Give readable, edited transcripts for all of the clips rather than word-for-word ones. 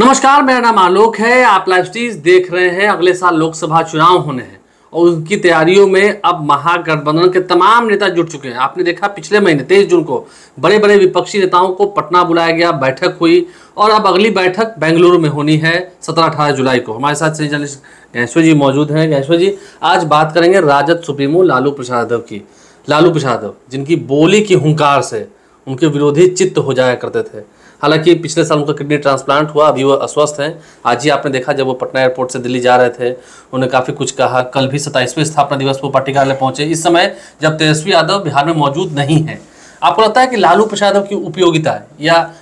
नमस्कार, मेरा नाम आलोक है। आप लाइव स्ट्रीज देख रहे हैं। अगले साल लोकसभा चुनाव होने हैं और उनकी तैयारियों में अब महागठबंधन के तमाम नेता जुट चुके हैं। आपने देखा पिछले महीने 23 जून को बड़े बड़े विपक्षी नेताओं को पटना बुलाया गया, बैठक हुई और अब अगली बैठक बेंगलुरु में होनी है 17-18 जुलाई को। हमारे साथ सीनियर जर्नलिस्ट गणेश्वर जी मौजूद हैं। गणेश्वर जी, आज बात करेंगे राजद सुप्रीमो लालू प्रसाद यादव की। लालू प्रसाद यादव जिनकी बोली की हुंकार से उनके विरोधी चित्त हो जाया करते थे। हालांकि पिछले साल उनका किडनी ट्रांसप्लांट हुआ, अभी वो अस्वस्थ हैं। आज ही आपने देखा जब वो पटना एयरपोर्ट से दिल्ली जा रहे थे, उन्होंने काफ़ी कुछ कहा। कल भी 27वें स्थापना दिवस पर पार्टी कार्यालय पहुंचे, इस समय जब तेजस्वी यादव बिहार में मौजूद नहीं है। आपको लगता है कि लालू प्रसाद यादव की उपयोगिता है या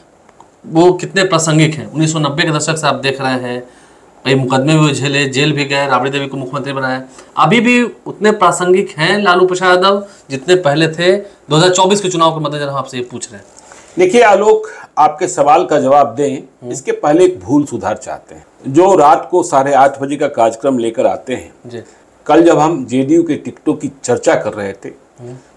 वो कितने प्रासंगिक हैं? 1990 के दशक से आप देख रहे हैं, कई मुकदमे भी झेले, जेल भी गए, राबड़ी देवी को मुख्यमंत्री बनाया। अभी भी उतने प्रासंगिक हैं लालू प्रसाद यादव जितने पहले थे? 2024 के चुनाव के मद्देनजर हम आपसे ये पूछ रहे हैं। देखिए आलोक, आपके सवाल का जवाब दें इसके पहले एक भूल सुधार चाहते हैं। जो रात को 8:30 बजे का कार्यक्रम लेकर आते हैं जी। कल जब हम जेडीयू के टिकटों की चर्चा कर रहे थे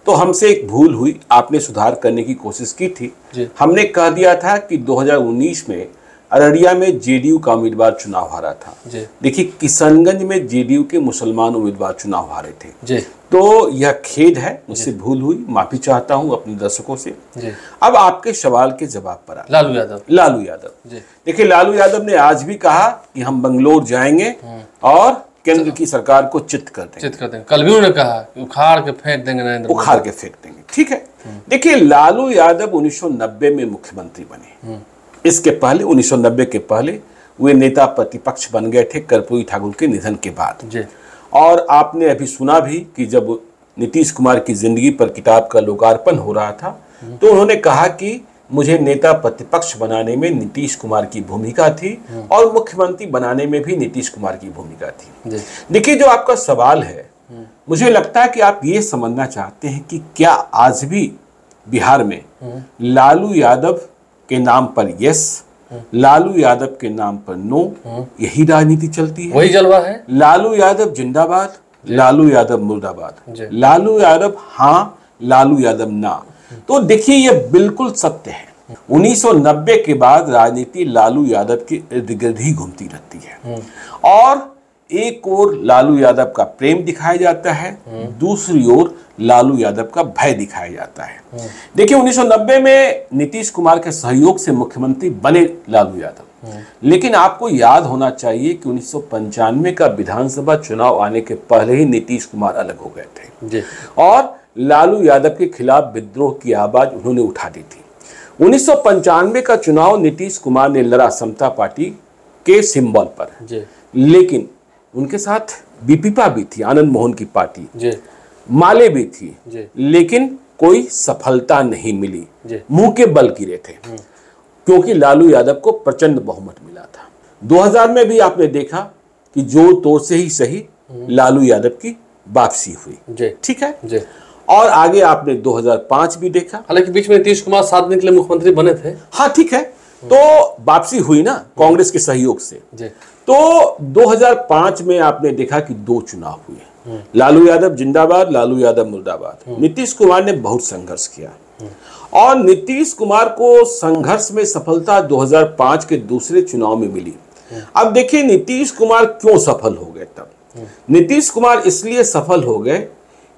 तो हमसे एक भूल हुई, आपने सुधार करने की कोशिश की थी। हमने कह दिया था कि 2019 में अररिया में जेडीयू का उम्मीदवार चुनाव हारा था। देखिए, किशनगंज में जेडीयू के मुसलमान उम्मीदवार चुनाव हारे थे। तो यह खेद है, मुझसे भूल हुई, माफी चाहता हूं अपने दर्शकों से। अब आपके सवाल के जवाब पर आ लालू यादव देखिए, लालू यादव ने आज भी कहा कि हम बंगलोर जाएंगे और केंद्र की सरकार को चित कर देंगे। कल भी उन्होंने कहा उखाड़ के फेंक देंगे नरेंद्र मोदी। उखाड़ के फेंक देंगे, ठीक है। देखिए, लालू यादव 1990 में मुख्यमंत्री बने। इसके पहले 1990 के पहले वे नेता प्रतिपक्ष बन गए थे कर्पूरी ठाकुर के निधन के बाद। और आपने अभी सुना भी कि जब नीतीश कुमार की जिंदगी पर किताब का लोकार्पण हो रहा था तो उन्होंने कहा कि मुझे नेता प्रतिपक्ष बनाने में नीतीश कुमार की भूमिका थी और मुख्यमंत्री बनाने में भी नीतीश कुमार की भूमिका थी। देखिए, जो आपका सवाल है, मुझे लगता है कि आप ये समझना चाहते हैं कि क्या आज भी बिहार में लालू यादव के नाम पर यस, लालू यादव के नाम पर नो, यही राजनीति चलती है। वही जलवा है। लालू यादव जिंदाबाद, लालू यादव मुर्दाबाद, लालू यादव हाँ, लालू यादव ना। तो देखिए, यह बिल्कुल सत्य है। 1990 के बाद राजनीति लालू यादव के इर्द गिर्द ही घूमती रहती है और एक ओर लालू यादव का प्रेम दिखाया जाता है, दूसरी ओर लालू यादव का भय दिखाया जाता है। देखिए, 1990 में नीतीश कुमार के सहयोग से मुख्यमंत्री बने लालू यादव, लेकिन आपको याद होना चाहिए कि 1995 का विधानसभा चुनाव आने के पहले ही नीतीश कुमार अलग हो गए थे और लालू यादव के खिलाफ विद्रोह की आवाज उन्होंने उठा दी थी। 1995 का चुनाव नीतीश कुमार ने लड़ा समता पार्टी के सिंबल पर, लेकिन उनके साथ बीपीपा भी थी, आनंद मोहन की पार्टी, माले भी थी, लेकिन कोई सफलता नहीं मिली। मुंह के बल गिरे थे क्योंकि लालू यादव को प्रचंड बहुमत मिला था। 2000 में भी आपने देखा कि जोर तोड़ से ही सही लालू यादव की वापसी हुई, ठीक है। और आगे आपने 2005 भी देखा, हालांकि बीच में नीतीश कुमार 7 दिन के लिए मुख्यमंत्री बने थे। हाँ, ठीक है, तो वापसी हुई ना कांग्रेस के सहयोग से। तो 2005 में आपने देखा कि 2 चुनाव हुए, लालू यादव जिंदाबाद, लालू यादव मुर्दाबाद। नीतीश कुमार ने बहुत संघर्ष किया और नीतीश कुमार को संघर्ष में सफलता 2005 के दूसरे चुनाव में मिली। अब देखिए, नीतीश कुमार क्यों सफल हो गए तब? नीतीश कुमार इसलिए सफल हो गए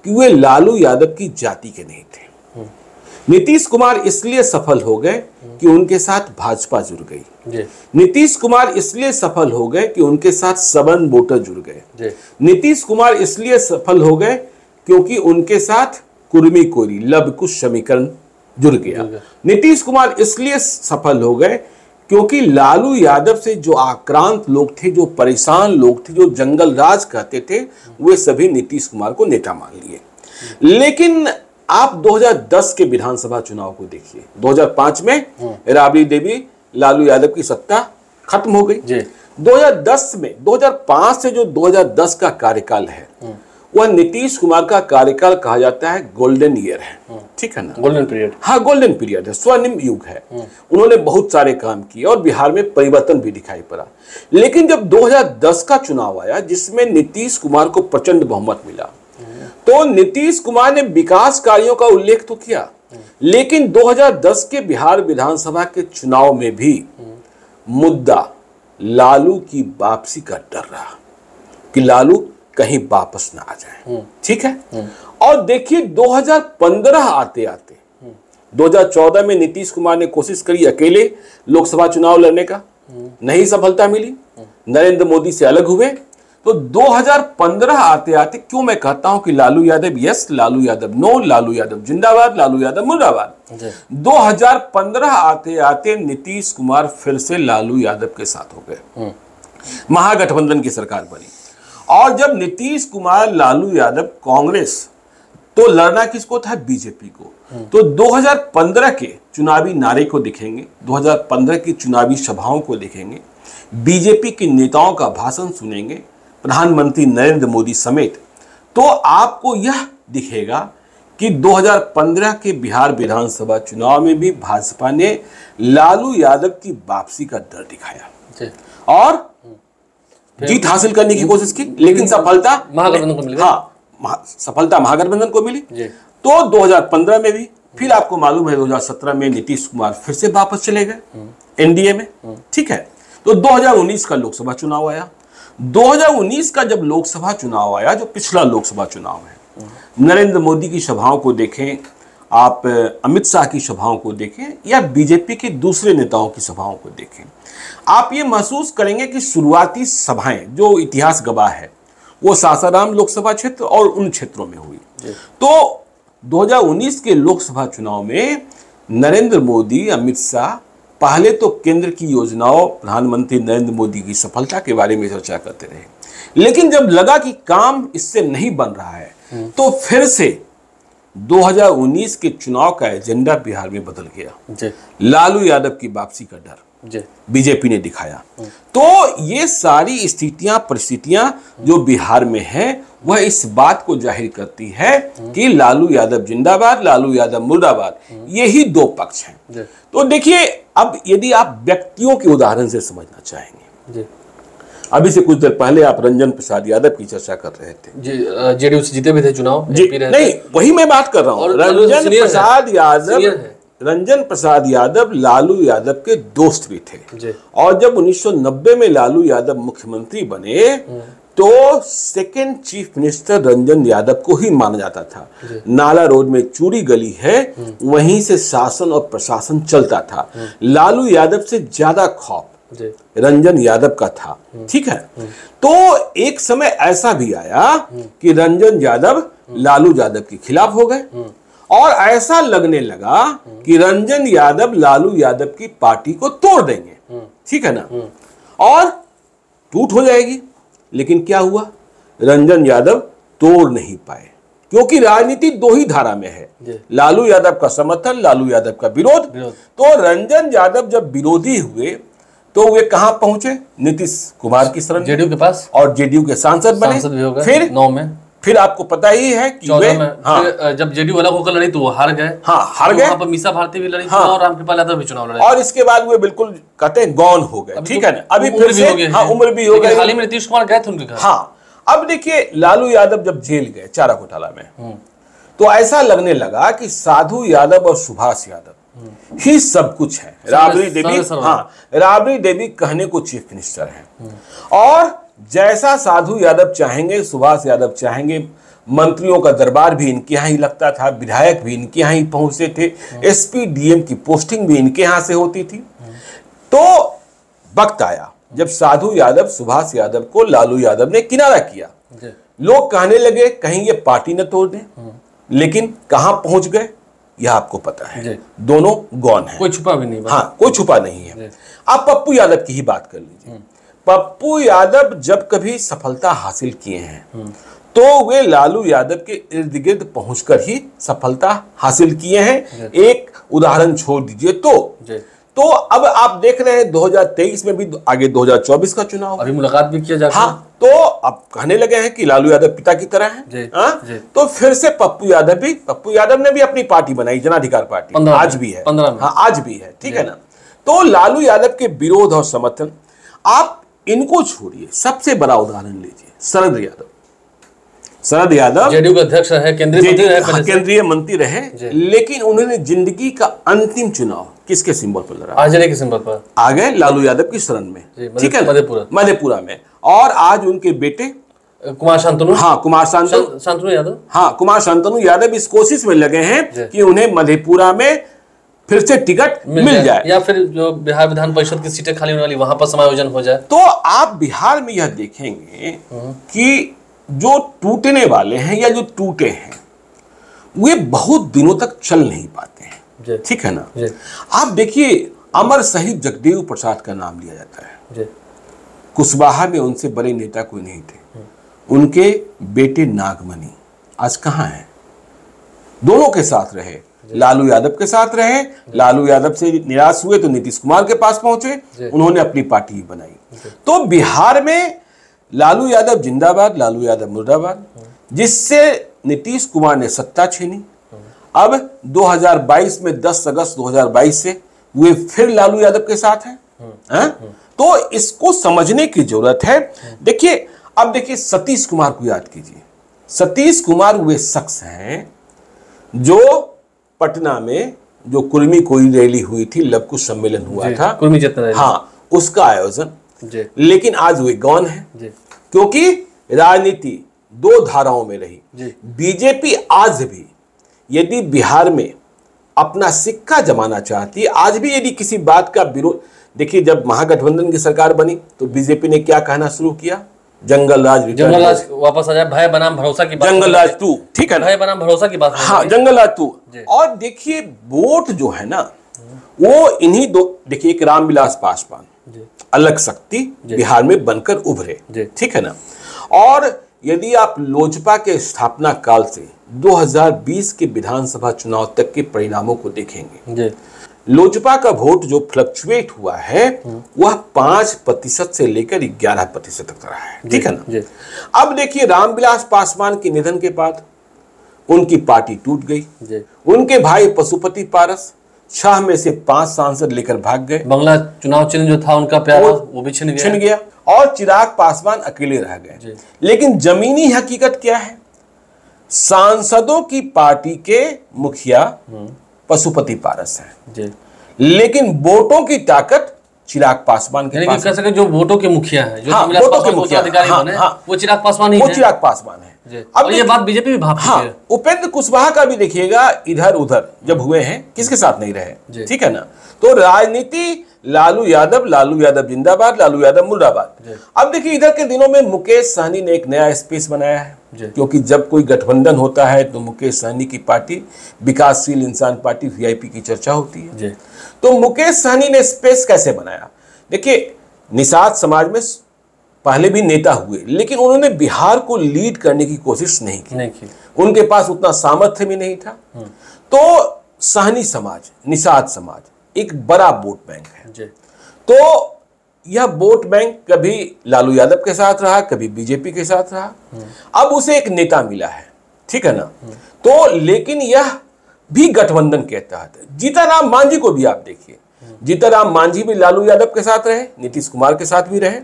कि वे लालू यादव की जाति के नहीं थे। नीतीश कुमार इसलिए सफल हो गए कि उनके साथ भाजपा जुड़ गई। नीतीश कुमार इसलिए सफल हो गए कि उनके साथ सवर्ण वोटर जुड़ गए। नीतीश कुमार इसलिए सफल हो गए क्योंकि उनके साथ कुर्मी कोरी लव कुश समीकरण जुड़ गया। नीतीश कुमार इसलिए सफल हो गए क्योंकि लालू यादव से जो आक्रांत लोग थे, जो परेशान लोग थे, जो जंगल राज कहते थे, वे सभी नीतीश कुमार को नेता मान लिए। लेकिन आप 2010 के विधानसभा चुनाव को देखिए। 2005 में राबड़ी देवी लालू यादव की सत्ता खत्म हो गई। 2010 में 2005 से जो 2010 का कार्यकाल है वह नीतीश कुमार का कार्यकाल कहा जाता है गोल्डन ईयर है, ठीक है ना, गोल्डन पीरियड। हाँ, गोल्डन पीरियड है, स्वर्णिम युग है। उन्होंने बहुत सारे काम किए और बिहार में परिवर्तन भी दिखाई पड़ा। लेकिन जब 2010 का चुनाव आया जिसमें नीतीश कुमार को प्रचंड बहुमत मिला, तो नीतीश कुमार ने विकास कार्यों का उल्लेख तो किया, लेकिन 2010 के बिहार विधानसभा के चुनाव में भी मुद्दा लालू की वापसी का डर रहा कि लालू कहीं वापस ना आ जाए। ठीक है। और देखिए 2015 आते आते 2014 में नीतीश कुमार ने कोशिश करी अकेले लोकसभा चुनाव लड़ने का, नहीं सफलता मिली, नरेंद्र मोदी से अलग हुए। तो 2015 आते आते क्यों मैं कहता हूं कि लालू यादव यस, लालू यादव नो, लालू यादव जिंदाबाद, लालू यादव मुर्दाबाद। 2015 आते आते नीतीश कुमार फिर से लालू यादव के साथ हो गए, महागठबंधन की सरकार बनी। और जब नीतीश कुमार, लालू यादव, कांग्रेस, तो लड़ना किसको था? बीजेपी को। तो 2015 के चुनावी नारे को देखेंगे, 2015 की चुनावी सभाओं को देखेंगे, बीजेपी के नेताओं का भाषण सुनेंगे, प्रधानमंत्री नरेंद्र मोदी समेत, तो आपको यह दिखेगा कि 2015 के बिहार विधानसभा चुनाव में भी भाजपा ने लालू यादव की वापसी का डर दिखाया और जीत हासिल करने की कोशिश की, लेकिन सफलता महागठबंधन को मिली। हाँ, सफलता महागठबंधन को मिली। तो 2015 में भी फिर आपको मालूम है 2017 में नीतीश कुमार फिर से वापस चले गए एनडीए में। ठीक है। तो 2019 का लोकसभा चुनाव आया। 2019 का जब लोकसभा चुनाव आया, जो पिछला लोकसभा चुनाव है, नरेंद्र मोदी की सभाओं को देखें आप, अमित शाह की सभाओं को देखें या बीजेपी के दूसरे नेताओं की सभाओं को देखें, आप ये महसूस करेंगे कि शुरुआती सभाएं जो इतिहास गवाह है वो सासाराम लोकसभा क्षेत्र और उन क्षेत्रों में हुई। तो 2019 के लोकसभा चुनाव में नरेंद्र मोदी, अमित शाह पहले तो केंद्र की योजनाओं, प्रधानमंत्री नरेंद्र मोदी की सफलता के बारे में चर्चा करते रहे, लेकिन जब लगा कि काम इससे नहीं बन रहा है तो फिर से 2019 के चुनाव का एजेंडा बिहार में बदल गया। लालू यादव की वापसी का डर बीजेपी ने दिखाया। तो ये सारी स्थितियां, परिस्थितियां जो बिहार में है वह इस बात को जाहिर करती है कि लालू यादव जिंदाबाद, लालू यादव मुर्दाबाद, यही दो पक्ष हैं। तो देखिए, अब यदि आप व्यक्तियों के उदाहरण से समझना चाहेंगे, अभी से कुछ देर पहले आप रंजन प्रसाद यादव की चर्चा कर रहे थे। जेडीयू से जीते भी थे चुनाव। नहीं, वही मैं बात कर रहा हूँ। रंजन प्रसाद यादव लालू यादव के दोस्त भी थे। और जब 1990 में लालू यादव मुख्यमंत्री बने तो second chief minister Ranjan Yadav को ही माना जाता था। नाला रोड में चूड़ी गली है, वहीं से शासन और प्रशासन चलता था। लालू यादव से ज्यादा खौफ रंजन यादव का था। ठीक है। तो एक समय ऐसा भी आया कि रंजन यादव लालू यादव के खिलाफ हो गए और ऐसा लगने लगा कि रंजन यादव लालू यादव की पार्टी को तोड़ देंगे। ठीक है ना, और टूट हो जाएगी। लेकिन क्या हुआ? रंजन यादव तोड़ नहीं पाए, क्योंकि राजनीति दो ही धारा में है, लालू यादव का समर्थन, लालू यादव का विरोध। तो रंजन यादव जब विरोधी हुए तो वे कहां पहुंचे? नीतीश कुमार की शरण, जेडीयू के पास, और जेडीयू के सांसद बने। फिर 9 में, फिर आपको पता ही है कि वे, जब जेडीयू अलग होकर लड़ी तो वो हार गए। हार गए। वहां पर मीसा भारती भी लड़ी और रामकृपाल यादव भी चुनाव लड़े, और इसके बाद वे बिल्कुल कहते हैं गौन हो गए। ठीक है ना, अभी फिर से उम्र भी हो गई। हाल ही में नीतीश कुमार गए थे उनके घर। हाँ, अब देखिए लालू यादव जब जेल गए चारा घोटाला में, तो ऐसा लगने लगा कि साधु यादव और सुभाष यादव ही सब कुछ है। राबड़ी देवी, राबड़ी देवी कहने को चीफ मिनिस्टर हैं, और जैसा साधु यादव चाहेंगे, सुभाष यादव चाहेंगे। मंत्रियों का दरबार भी इनके यहाँ ही लगता था, विधायक भी इनके यहाँ ही पहुंचते थे, एसपी डीएम की पोस्टिंग भी इनके यहाँ से होती थी। तो वक्त आया जब साधु यादव, सुभाष यादव को लालू यादव ने किनारा किया। लोग कहने लगे कहीं ये पार्टी न तोड़ दें, लेकिन कहां पहुंच गए यह आपको पता है। दोनों गौन है, कोई छुपा भी नहीं। हाँ, कोई छुपा नहीं है। आप पप्पू यादव की ही बात कर लीजिए। पप्पू यादव जब कभी सफलता हासिल किए हैं तो वे लालू यादव के इर्द गिर्द पहुंचकर ही सफलता हासिल किए हैं। एक उदाहरण छोड़ दीजिए तो अब आप देख रहे हैं 2023 में भी, आगे 2024 का चुनाव, अभी मुलाकात भी किया जाता है। हाँ, तो अब कहने लगे हैं कि लालू यादव पिता की तरह हैं। तो फिर से पप्पू यादव ने भी अपनी पार्टी बनाई, जनाधिकार पार्टी, आज भी है। हाँ, आज भी है। ठीक है ना। तो लालू यादव के विरोध और समर्थन, आप इनको छोड़िए, सबसे बड़ा उदाहरण लीजिए शरद यादव। शरद यादव जेडीयू के अध्यक्ष रहे, केंद्रीय मंत्री रहे, पहले से। केंद्रीय मंत्री रहे, लेकिन उन्होंने जिंदगी का अंतिम चुनाव किसके सिंबल पर लड़ा? आरजेडी के सिंबल पर आ गए लालू यादव की शरण में, ठीक है, मधेपुरा में। और आज उनके बेटे कुमार शांतनु, हाँ कुमार शांतनु यादव, हाँ कुमार शांतनु यादव इस कोशिश में लगे हैं कि उन्हें मधेपुरा में फिर से टिकट मिल जाए, या फिर जो बिहार विधान परिषद की सीटें खाली होने वाली वहां पर समायोजन हो जाए। तो आप बिहार में यह देखेंगे कि जो टूटने वाले हैं या जो टूटे हैं वे बहुत दिनों तक चल नहीं पाते हैं, ठीक है ना। आप देखिए, अमर शहीद जगदेव प्रसाद का नाम लिया जाता है। कुशवाहा में उनसे बड़े नेता कोई नहीं थे। उनके बेटे नागमणि आज कहाँ हैं? दोनों के साथ रहे, लालू यादव के साथ रहे। लालू यादव से निराश हुए तो नीतीश कुमार के पास पहुंचे, उन्होंने अपनी पार्टी बनाई। तो बिहार में लालू यादव जिंदाबाद, लालू यादव मुर्दाबाद, जिससे नीतीश कुमार ने सत्ता छीनी। अब 2022 में 10 अगस्त 2022 से वे फिर लालू यादव के साथ हैं। तो इसको समझने की जरूरत है। देखिए, अब देखिए सतीश कुमार को याद कीजिए। सतीश कुमार वे शख्स हैं जो पटना में जो कुर्मी कोई रैली हुई थी, लव कुश सम्मेलन हुआ था, कुर्मी चेतना रैली, हाँ, उसका आयोजन, लेकिन आज वे गौन है, क्योंकि राजनीति दो धाराओं में रही। बीजेपी आज भी यदि बिहार में अपना सिक्का जमाना चाहती है, आज भी यदि किसी बात का विरोध, देखिए जब महागठबंधन की सरकार बनी तो बीजेपी ने क्या कहना शुरू किया? जंगल राज वापस आ जाए, भय बनाम भरोसा की बात, जंगल राज तू, ठीक है ना, भय बनाम भरोसा की बात, हाँ जंगल राज तू। और देखिए वोट जो है ना वो इन्हीं दो, देखिए एक रामविलास पासवान अलग शक्ति बिहार में बनकर उभरे, ठीक है ना। और यदि आप लोजपा के स्थापना काल से 2020 के विधानसभा चुनाव तक के परिणामों को देखेंगे, लोजपा का वोट जो फ्लक्चुएट हुआ है वह 5% से लेकर 11% तक रहा है, ठीक है ना। अब देखिए रामविलास पासवान के निधन के बाद उनकी पार्टी टूट गई। उनके भाई पशुपति पारस 6 में से 5 सांसद लेकर भाग गए। बंगला चुनाव चिन्ह जो था उनका प्यारा वो भी छिन गया और चिराग पासवान अकेले रह गए। लेकिन जमीनी हकीकत क्या है? सांसदों की पार्टी के मुखिया पशुपति पारस है, लेकिन वोटों की ताकत चिराग पासवान के पास। कह सके जो वोटों के मुखिया है, जो वोटों के मुखिया अधिकारी बने, वो चिराग पासवान ही है। वो चिराग पासवान है। अब ये बात बीजेपी भी भापती है। उपेंद्र कुशवाहा का भी देखिएगा, इधर उधर जब हुए हैं किसके साथ नहीं रहे, ठीक है ना। तो राजनीति लालू यादव जिंदाबाद, लालू यादव मुर्दाबाद। अब देखिए इधर के दिनों में मुकेश सहनी ने एक नया स्पेस बनाया है, क्योंकि जब कोई गठबंधन होता है तो मुकेश सहनी की पार्टी विकासशील इंसान पार्टी वीआईपी की चर्चा होती है। तो मुकेश सहनी ने स्पेस कैसे बनाया? देखिए निषाद समाज में पहले भी नेता हुए, लेकिन उन्होंने बिहार को लीड करने की कोशिश नहीं की। उनके पास उतना सामर्थ्य भी नहीं था। तो सहनी समाज, निषाद समाज एक बड़ा वोट बैंक है। तो यह वोट बैंक कभी लालू यादव के साथ रहा, कभी बीजेपी के साथ रहा। अब उसे एक नेता मिला है, ठीक है ना। तो लेकिन यह भी गठबंधन के तहत है। जीतनराम मांझी को भी आप देखिए, जीतनराम मांझी भी लालू यादव के साथ रहे, नीतीश कुमार के साथ भी रहे।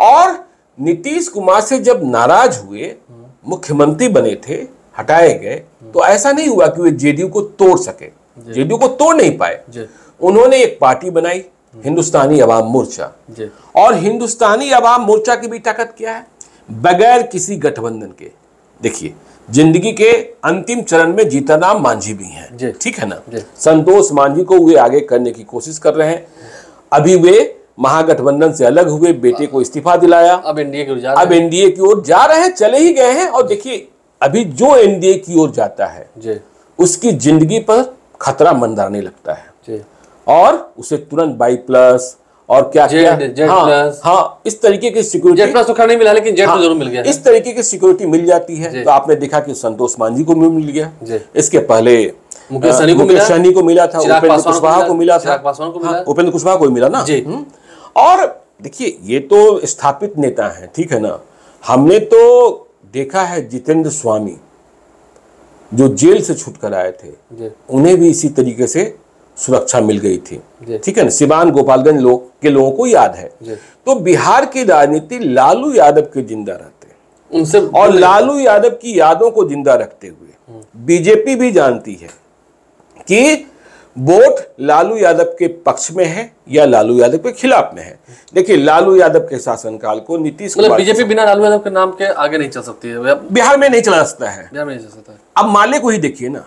और नीतीश कुमार से जब नाराज हुए, मुख्यमंत्री बने थे, हटाए गए, तो ऐसा नहीं हुआ कि वे जेडीयू को तोड़ सके। जेडीयू को तोड़ नहीं पाए। उन्होंने एक पार्टी बनाई, हिंदुस्तानी अवाम मोर्चा। और हिंदुस्तानी अवाम मोर्चा की भी ताकत क्या है? बगैर किसी गठबंधन के, देखिए जिंदगी के अंतिम चरण में जीतनराम मांझी भी हैं, ठीक है ना। संतोष मांझी को वे आगे करने की कोशिश कर रहे हैं। अभी वे महागठबंधन से अलग हुए, बेटे को इस्तीफा दिलाया, अब एनडीए की ओर जा रहे हैं, चले ही गए हैं। और देखिए अभी जो एनडीए की ओर जाता है उसकी जिंदगी पर खतरा मंडराने लगता है, और उसे तुरंत 22+ और क्या हाँ इस तरीके की सिक्योरिटी, तो खैर नहीं मिला, लेकिन जेट जरूर मिल गया। इस तरीके की सिक्योरिटी मिल जाती है। तो आपने देखा कि संतोष मांझी को मिल गया, इसके पहले मुकेश सहनी को मिला था, उपेंद्र कुशवाहा को मिला था, उपेंद्र कुशवाहा को मिला ना। और देखिए ये तो स्थापित नेता हैं, ठीक है ना। हमने तो देखा है जितेंद्र स्वामी जो जेल से छूट कर आए थे, उन्हें भी इसी तरीके से सुरक्षा मिल गई थी, ठीक है ना। सिवान गोपालगंज के लोगों को याद है। तो बिहार की राजनीति लालू यादव के जिंदा रहते उनसे और लालू यादव की यादों को जिंदा रखते हुए बीजेपी भी जानती है कि वोट लालू यादव के पक्ष में है या लालू यादव के खिलाफ में है। देखिए, लालू यादव के शासनकाल को नीतीश कुमार, बीजेपी बिना लालू यादव के नाम के आगे नहीं चल सकती है, बिहार में नहीं चला सकता है, बिहार में नहीं चल सकता है। अब माले को ही देखिए ना,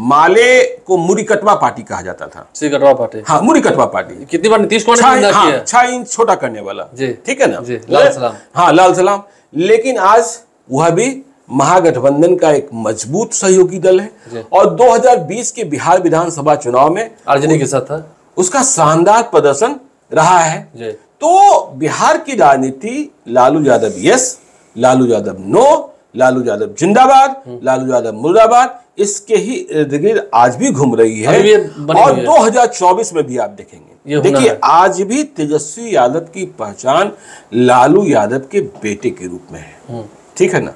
माले को मुरीकटवा पार्टी कहा जाता था। कटवा पार्टी, हाँ, मुरीकटवा पार्टी। कितनी बार नीतीश कुमार ने हाँ, 6 इंच छोटा करने वाला, ठीक है ना, लाल सलाम। हाँ, लाल सलाम। लेकिन आज वह भी महागठबंधन का एक मजबूत सहयोगी दल है और 2020 के बिहार विधानसभा चुनाव में आरजेडी के साथ था, उसका शानदार प्रदर्शन रहा है। तो बिहार की राजनीति लालू यादव यस, लालू यादव नो, लालू यादव जिंदाबाद, लालू यादव मुर्दाबाद, इसके ही इर्द गिर्द आज भी घूम रही है और 2024 में भी आप देखेंगे। देखिए, आज भी तेजस्वी यादव की पहचान लालू यादव के बेटे के रूप में है, ठीक है ना।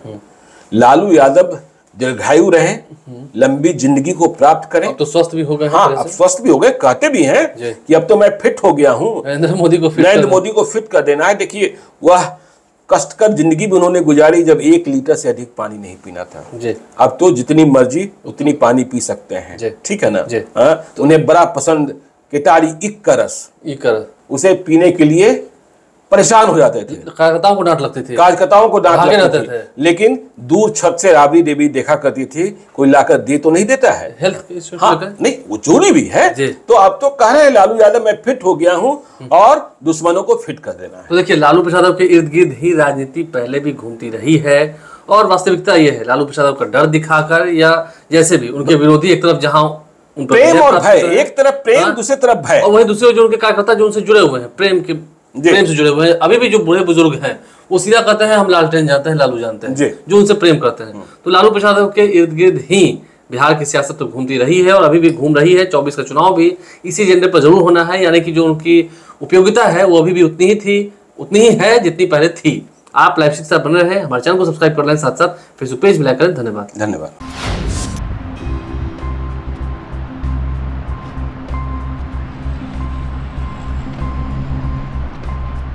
लालू यादव दीर्घायु रहे, लंबी जिंदगी को प्राप्त करें। अब तो स्वस्थ भी हो गए। हाँ, अब स्वस्थ भी हो गए, कहते भी हैं कि अब तो मैं फिट हो गया हूँ। नरेंद्र मोदी को फिट कर देना है। देखिए, वह कष्टकर जिंदगी भी उन्होंने गुजारी जब 1 लीटर से अधिक पानी नहीं पीना था। अब तो जितनी मर्जी उतनी पानी पी सकते हैं, ठीक है ना। तो उन्हें बड़ा पसंद केतारी इक का रस, उसे पीने के लिए परेशान हो जाते थे, कार्यकर्ताओं को डांट लगती थी, थे। लेकिन दूर छत से राबड़ी देवी देखा करती थी, कोई लाकर दे तो नहीं देता है, हेल्थ इश्यू नहीं, वो चोरी भी है। तो अब तो कह रहे हैं लालू यादव मैं फिट हो गया हूं और दुश्मनों को फिट कर देना है। तो देखिए, लालू प्रसाद यादव के इर्द गिर्द ही राजनीति पहले भी घूमती रही है और वास्तविकता यह है, लालू प्रसाद यादव का डर दिखाकर या जैसे भी उनके विरोधी एक तरफ जहां प्रेम और भय, एक तरफ प्रेम, दूसरी तरफ भय, और वही दूसरे जो उनके कार्यकर्ता जो उनसे जुड़े हुए हैं, प्रेम से जुड़े हुए हैं, अभी भी जो बूढ़े बुजुर्ग हैं वो सीधा कहते हैं हम लालटेन जानते हैं, लालू जानते हैं, जो उनसे प्रेम करते हैं। तो लालू प्रसाद यादव के इर्द गिर्द ही बिहार की सियासत तो घूमती रही है और अभी भी घूम रही है। 24 का चुनाव भी इसी एजेंडे पर जरूर होना है, यानी कि जो उनकी उपयोगिता है वो अभी भी उतनी ही है जितनी पहले थी। आप लाइव के साथ बने रहे, हमारे चैनल को सब्सक्राइब कर लें, साथ साथ फेसबुक पेज भी लाइक करें। धन्यवाद।